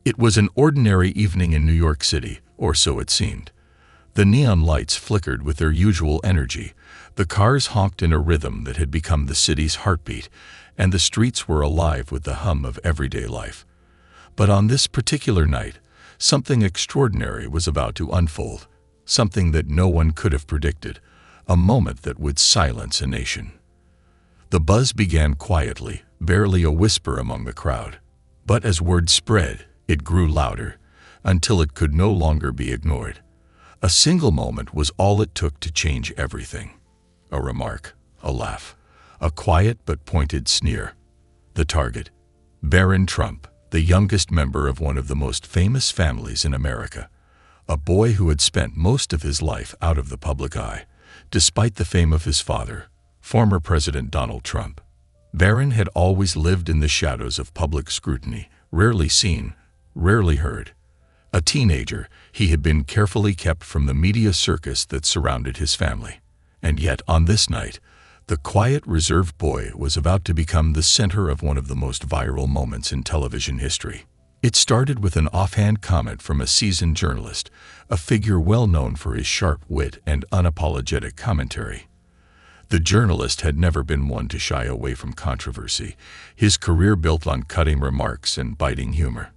It was an ordinary evening in New York City, or so it seemed. The neon lights flickered with their usual energy, the cars honked in a rhythm that had become the city's heartbeat, and the streets were alive with the hum of everyday life. But on this particular night, something extraordinary was about to unfold, something that no one could have predicted, a moment that would silence a nation. The buzz began quietly, barely a whisper among the crowd. But as word spread, it grew louder, until it could no longer be ignored. A single moment was all it took to change everything. A remark, a laugh, a quiet but pointed sneer. The target, Barron Trump, the youngest member of one of the most famous families in America. A boy who had spent most of his life out of the public eye, despite the fame of his father, former President Donald Trump. Barron had always lived in the shadows of public scrutiny, rarely seen, rarely heard. A teenager, he had been carefully kept from the media circus that surrounded his family. And yet, on this night, the quiet, reserved boy was about to become the center of one of the most viral moments in television history. It started with an offhand comment from a seasoned journalist, a figure well known for his sharp wit and unapologetic commentary. The journalist had never been one to shy away from controversy, his career built on cutting remarks and biting humor.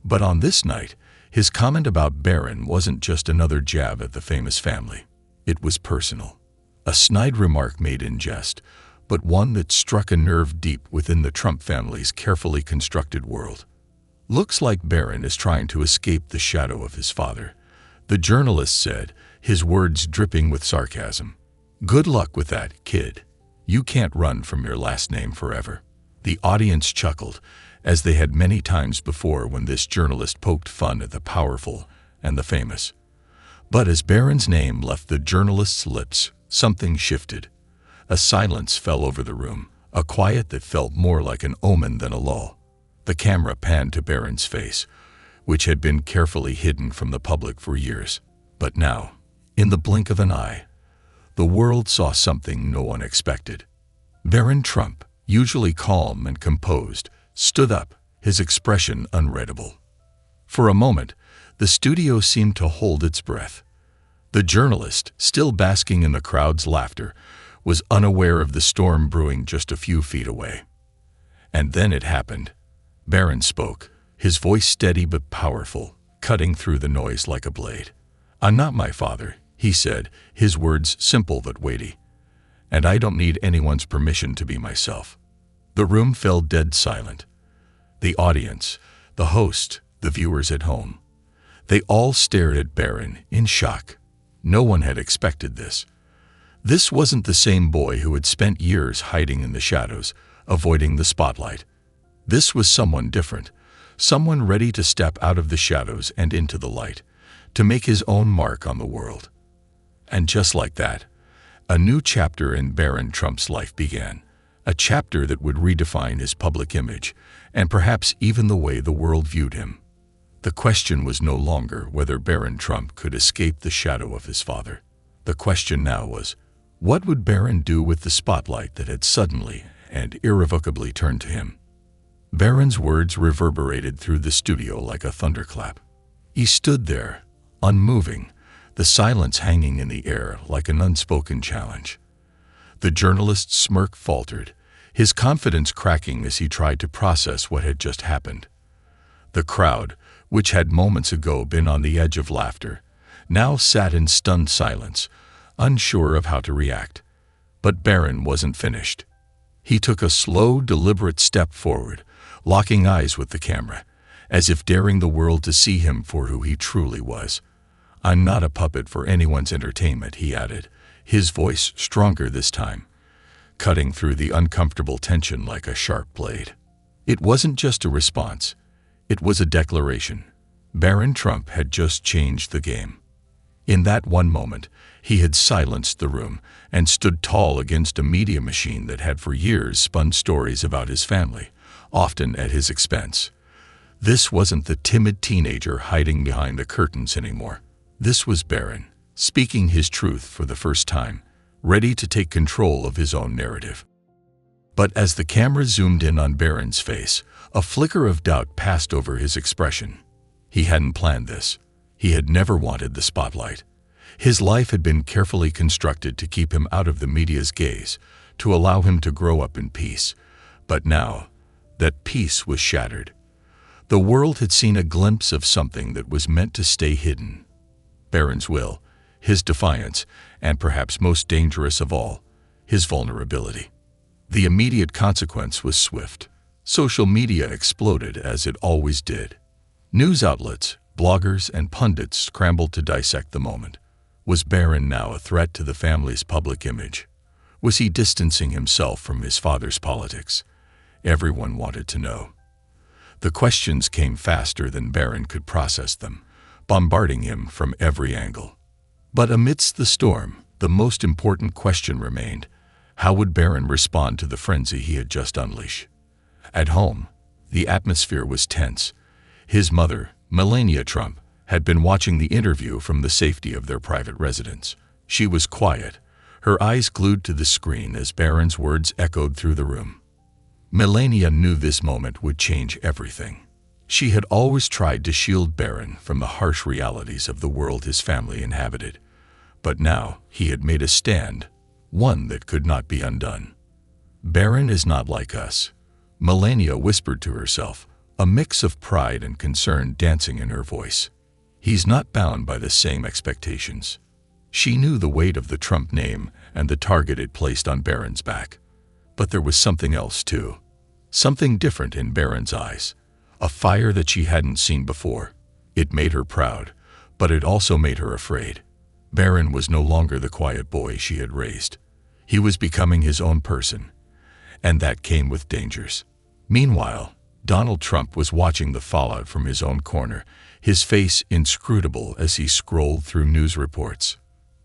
But on this night, his comment about Barron wasn't just another jab at the famous family. It was personal. A snide remark made in jest, but one that struck a nerve deep within the Trump family's carefully constructed world. "Looks like Barron is trying to escape the shadow of his father," the journalist said, his words dripping with sarcasm. "Good luck with that, kid. You can't run from your last name forever." The audience chuckled, as they had many times before when this journalist poked fun at the powerful and the famous. But as Barron's name left the journalist's lips, something shifted. A silence fell over the room, a quiet that felt more like an omen than a lull. The camera panned to Barron's face, which had been carefully hidden from the public for years. But now, in the blink of an eye, the world saw something no one expected. Barron Trump, usually calm and composed, stood up, his expression unreadable. For a moment, the studio seemed to hold its breath. The journalist, still basking in the crowd's laughter, was unaware of the storm brewing just a few feet away. And then it happened. Barron spoke, his voice steady but powerful, cutting through the noise like a blade. "I'm not my father," he said, his words simple but weighty. "And I don't need anyone's permission to be myself." The room fell dead silent. The audience, the host, the viewers at home. They all stared at Barron in shock. No one had expected this. This wasn't the same boy who had spent years hiding in the shadows, avoiding the spotlight. This was someone different, someone ready to step out of the shadows and into the light, to make his own mark on the world. And just like that, a new chapter in Barron Trump's life began, a chapter that would redefine his public image, and perhaps even the way the world viewed him. The question was no longer whether Barron Trump could escape the shadow of his father. The question now was, what would Barron do with the spotlight that had suddenly and irrevocably turned to him? Barron's words reverberated through the studio like a thunderclap. He stood there, unmoving, the silence hanging in the air like an unspoken challenge. The journalist's smirk faltered, his confidence cracking as he tried to process what had just happened. The crowd, which had moments ago been on the edge of laughter, now sat in stunned silence, unsure of how to react. But Barron wasn't finished. He took a slow, deliberate step forward, locking eyes with the camera, as if daring the world to see him for who he truly was. "I'm not a puppet for anyone's entertainment," he added, his voice stronger this time, cutting through the uncomfortable tension like a sharp blade. It wasn't just a response. It was a declaration. Barron Trump had just changed the game. In that one moment, he had silenced the room and stood tall against a media machine that had for years spun stories about his family, often at his expense. This wasn't the timid teenager hiding behind the curtains anymore. This was Barron, speaking his truth for the first time, ready to take control of his own narrative. But as the camera zoomed in on Barron's face, a flicker of doubt passed over his expression. He hadn't planned this. He had never wanted the spotlight. His life had been carefully constructed to keep him out of the media's gaze, to allow him to grow up in peace. But now, that peace was shattered. The world had seen a glimpse of something that was meant to stay hidden. Barron's will, his defiance, and perhaps most dangerous of all, his vulnerability. The immediate consequence was swift. Social media exploded as it always did. News outlets, bloggers, and pundits scrambled to dissect the moment. Was Barron now a threat to the family's public image? Was he distancing himself from his father's politics? Everyone wanted to know. The questions came faster than Barron could process them, bombarding him from every angle. But amidst the storm, the most important question remained: how would Barron respond to the frenzy he had just unleashed? At home, the atmosphere was tense. His mother, Melania Trump, had been watching the interview from the safety of their private residence. She was quiet, her eyes glued to the screen as Barron's words echoed through the room. Melania knew this moment would change everything. She had always tried to shield Barron from the harsh realities of the world his family inhabited. But now he had made a stand, one that could not be undone. "Barron is not like us," Melania whispered to herself, a mix of pride and concern dancing in her voice. "He's not bound by the same expectations." She knew the weight of the Trump name and the target it placed on Barron's back. But there was something else too. Something different in Barron's eyes. A fire that she hadn't seen before. It made her proud, but it also made her afraid. Barron was no longer the quiet boy she had raised. He was becoming his own person, and that came with dangers. Meanwhile, Donald Trump was watching the fallout from his own corner, his face inscrutable as he scrolled through news reports.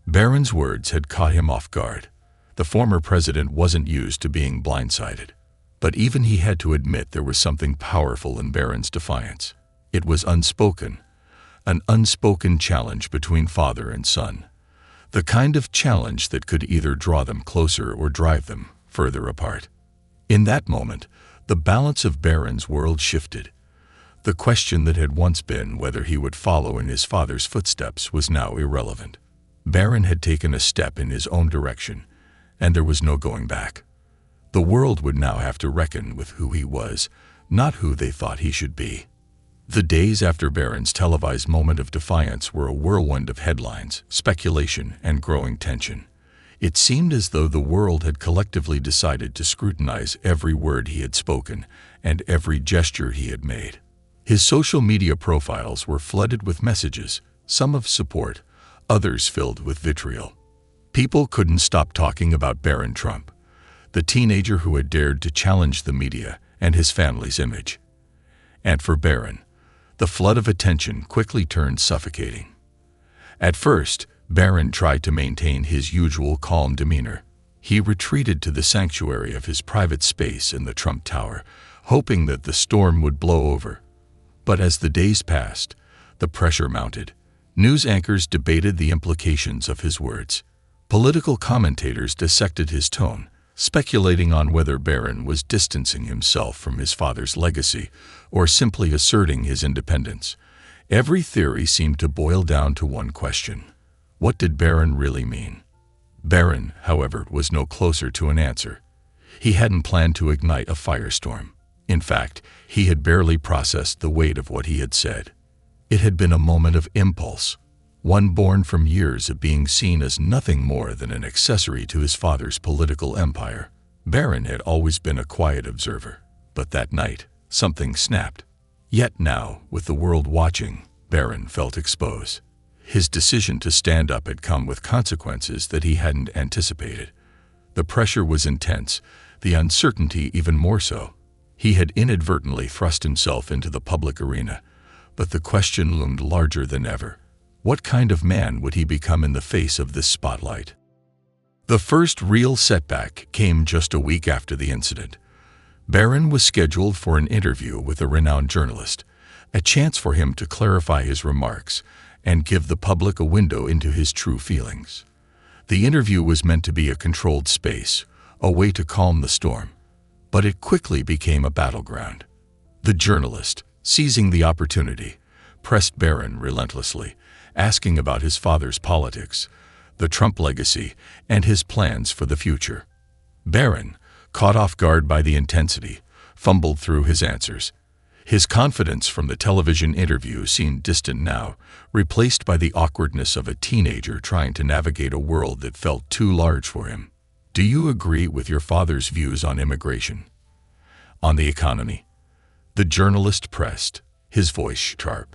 Barron's words had caught him off guard. The former president wasn't used to being blindsided. But even he had to admit there was something powerful in Barron's defiance. It was unspoken, an unspoken challenge between father and son. The kind of challenge that could either draw them closer or drive them further apart. In that moment, the balance of Barron's world shifted. The question that had once been whether he would follow in his father's footsteps was now irrelevant. Barron had taken a step in his own direction, and there was no going back. The world would now have to reckon with who he was, not who they thought he should be. The days after Barron's televised moment of defiance were a whirlwind of headlines, speculation, and growing tension. It seemed as though the world had collectively decided to scrutinize every word he had spoken and every gesture he had made. His social media profiles were flooded with messages, some of support, others filled with vitriol. People couldn't stop talking about Barron Trump, the teenager who had dared to challenge the media and his family's image. And for Barron, the flood of attention quickly turned suffocating. At first, Barron tried to maintain his usual calm demeanor. He retreated to the sanctuary of his private space in the Trump Tower, hoping that the storm would blow over. But as the days passed, the pressure mounted. News anchors debated the implications of his words. Political commentators dissected his tone, speculating on whether Barron was distancing himself from his father's legacy or simply asserting his independence. Every theory seemed to boil down to one question: what did Barron really mean? Barron, however, was no closer to an answer. He hadn't planned to ignite a firestorm. In fact, he had barely processed the weight of what he had said. It had been a moment of impulse, one born from years of being seen as nothing more than an accessory to his father's political empire. Barron had always been a quiet observer, but that night, something snapped. Yet now, with the world watching, Barron felt exposed. His decision to stand up had come with consequences that he hadn't anticipated. The pressure was intense, the uncertainty even more so. He had inadvertently thrust himself into the public arena, but the question loomed larger than ever. What kind of man would he become in the face of this spotlight? The first real setback came just a week after the incident. Barron was scheduled for an interview with a renowned journalist, a chance for him to clarify his remarks and give the public a window into his true feelings. The interview was meant to be a controlled space, a way to calm the storm. But it quickly became a battleground. The journalist, seizing the opportunity, pressed Barron relentlessly, asking about his father's politics, the Trump legacy, and his plans for the future. Barron, caught off guard by the intensity, fumbled through his answers. His confidence from the television interview seemed distant now, replaced by the awkwardness of a teenager trying to navigate a world that felt too large for him. Do you agree with your father's views on immigration? On the economy? The journalist pressed, his voice sharp.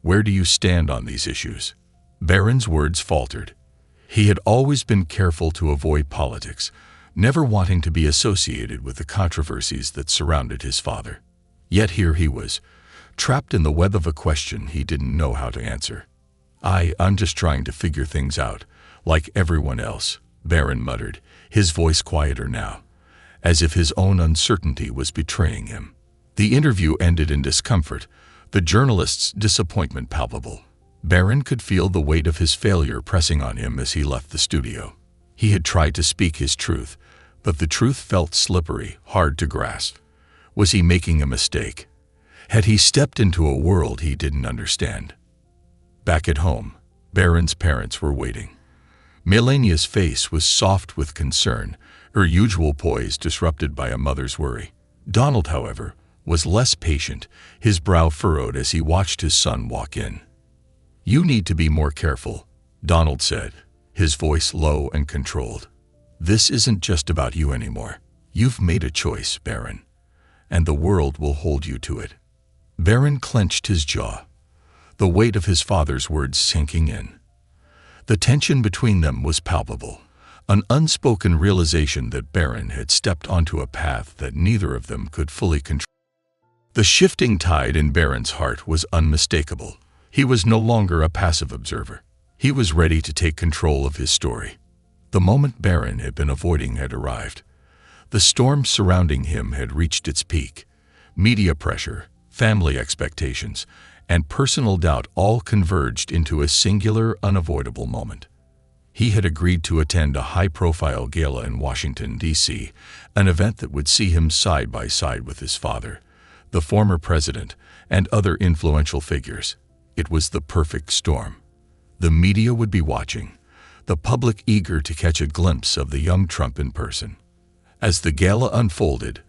Where do you stand on these issues? Barron's words faltered. He had always been careful to avoid politics, never wanting to be associated with the controversies that surrounded his father. Yet here he was, trapped in the web of a question he didn't know how to answer. I'm just trying to figure things out, like everyone else, Barron muttered, his voice quieter now, as if his own uncertainty was betraying him. The interview ended in discomfort, the journalist's disappointment palpable. Barron could feel the weight of his failure pressing on him as he left the studio. He had tried to speak his truth, but the truth felt slippery, hard to grasp. Was he making a mistake? Had he stepped into a world he didn't understand? Back at home, Barron's parents were waiting. Melania's face was soft with concern, her usual poise disrupted by a mother's worry. Donald, however, was less patient, his brow furrowed as he watched his son walk in. "You need to be more careful," Donald said, his voice low and controlled. "This isn't just about you anymore. You've made a choice, Barron, and the world will hold you to it." Barron clenched his jaw, the weight of his father's words sinking in. The tension between them was palpable, an unspoken realization that Barron had stepped onto a path that neither of them could fully control. The shifting tide in Barron's heart was unmistakable. He was no longer a passive observer. He was ready to take control of his story. The moment Barron had been avoiding had arrived. The storm surrounding him had reached its peak. Media pressure, family expectations, and personal doubt all converged into a singular, unavoidable moment. He had agreed to attend a high-profile gala in Washington, D.C., an event that would see him side by side with his father, the former president, and other influential figures. It was the perfect storm. The media would be watching, the public eager to catch a glimpse of the young Trump in person. As the gala unfolded,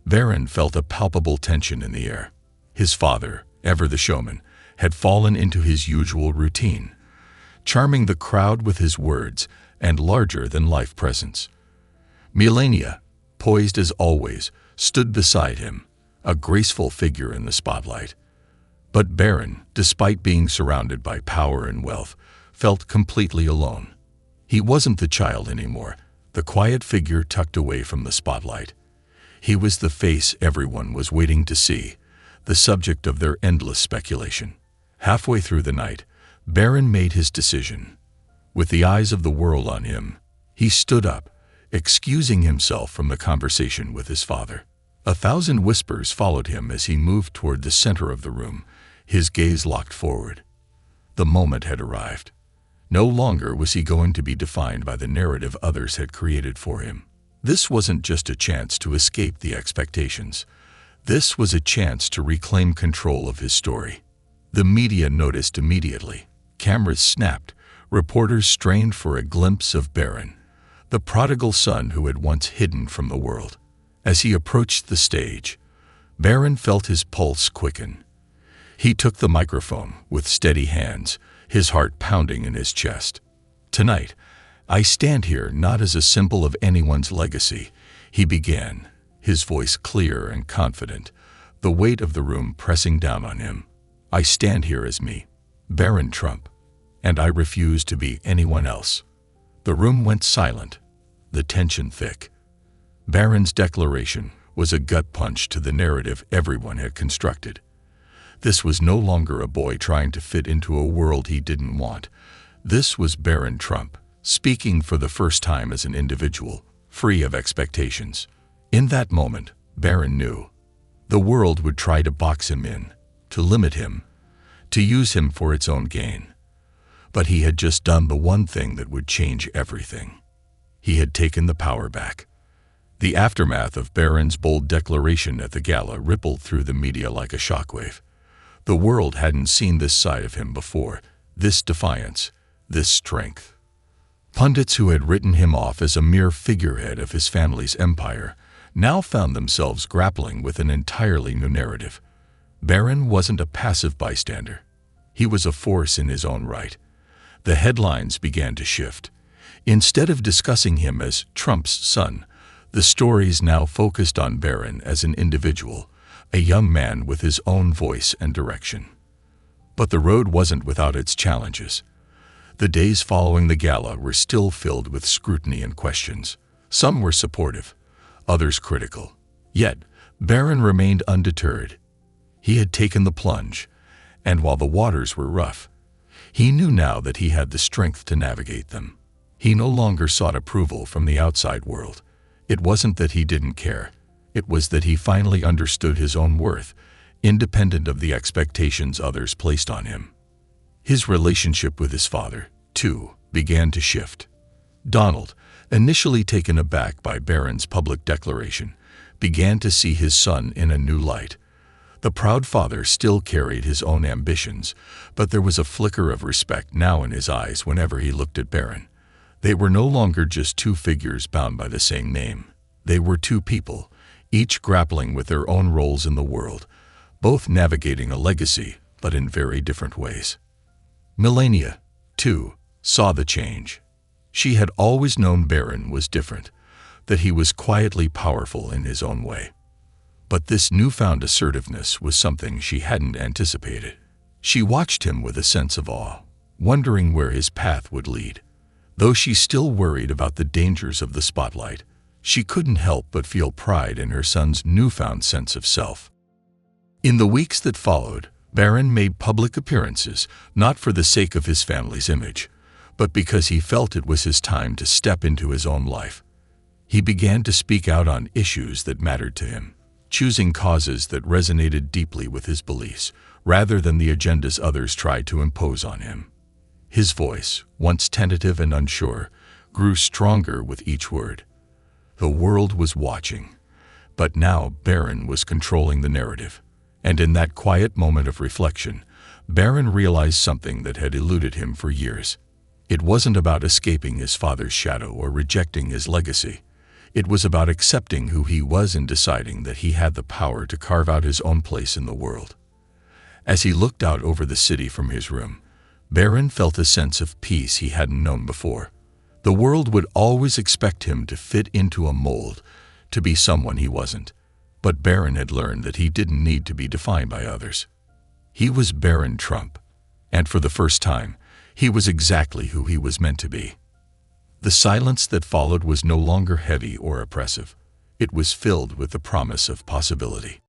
Barron felt a palpable tension in the air. His father, ever the showman, had fallen into his usual routine, charming the crowd with his words and larger-than-life presence. Melania, poised as always, stood beside him, a graceful figure in the spotlight. But Barron, despite being surrounded by power and wealth, felt completely alone. He wasn't the child anymore, the quiet figure tucked away from the spotlight. He was the face everyone was waiting to see, the subject of their endless speculation. Halfway through the night, Barron made his decision. With the eyes of the world on him, he stood up, excusing himself from the conversation with his father. 1,000 whispers followed him as he moved toward the center of the room, his gaze locked forward. The moment had arrived. No longer was he going to be defined by the narrative others had created for him. This wasn't just a chance to escape the expectations. This was a chance to reclaim control of his story. The media noticed immediately. Cameras snapped. Reporters strained for a glimpse of Barron, the prodigal son who had once hidden from the world. As he approached the stage, Barron felt his pulse quicken. He took the microphone with steady hands, his heart pounding in his chest. "Tonight, I stand here not as a symbol of anyone's legacy," he began, his voice clear and confident, the weight of the room pressing down on him. "I stand here as me, Barron Trump, and I refuse to be anyone else." The room went silent, the tension thick. Barron's declaration was a gut punch to the narrative everyone had constructed. This was no longer a boy trying to fit into a world he didn't want. This was Barron Trump, speaking for the first time as an individual, free of expectations. In that moment, Barron knew. The world would try to box him in, to limit him, to use him for its own gain. But he had just done the one thing that would change everything. He had taken the power back. The aftermath of Barron's bold declaration at the gala rippled through the media like a shockwave. The world hadn't seen this side of him before, this defiance, this strength. Pundits who had written him off as a mere figurehead of his family's empire now found themselves grappling with an entirely new narrative. Barron wasn't a passive bystander. He was a force in his own right. The headlines began to shift. Instead of discussing him as Trump's son, the stories now focused on Barron as an individual, a young man with his own voice and direction. But the road wasn't without its challenges. The days following the gala were still filled with scrutiny and questions. Some were supportive, others critical. Yet, Barron remained undeterred. He had taken the plunge, and while the waters were rough, he knew now that he had the strength to navigate them. He no longer sought approval from the outside world. It wasn't that he didn't care. It was that he finally understood his own worth, independent of the expectations others placed on him. His relationship with his father, too, began to shift. Donald, initially taken aback by Barron's public declaration, began to see his son in a new light. The proud father still carried his own ambitions, but there was a flicker of respect now in his eyes whenever he looked at Barron. They were no longer just two figures bound by the same name. They were two people, each grappling with their own roles in the world, both navigating a legacy, but in very different ways. Melania, too, saw the change. She had always known Barron was different, that he was quietly powerful in his own way. But this newfound assertiveness was something she hadn't anticipated. She watched him with a sense of awe, wondering where his path would lead. Though she still worried about the dangers of the spotlight, she couldn't help but feel pride in her son's newfound sense of self. In the weeks that followed, Barron made public appearances, not for the sake of his family's image, but because he felt it was his time to step into his own life. He began to speak out on issues that mattered to him, choosing causes that resonated deeply with his beliefs, rather than the agendas others tried to impose on him. His voice, once tentative and unsure, grew stronger with each word. The world was watching, but now Barron was controlling the narrative. And in that quiet moment of reflection, Barron realized something that had eluded him for years. It wasn't about escaping his father's shadow or rejecting his legacy. It was about accepting who he was and deciding that he had the power to carve out his own place in the world. As he looked out over the city from his room, Barron felt a sense of peace he hadn't known before. The world would always expect him to fit into a mold, to be someone he wasn't. But Barron had learned that he didn't need to be defined by others. He was Barron Trump, and for the first time, he was exactly who he was meant to be. The silence that followed was no longer heavy or oppressive. It was filled with the promise of possibility.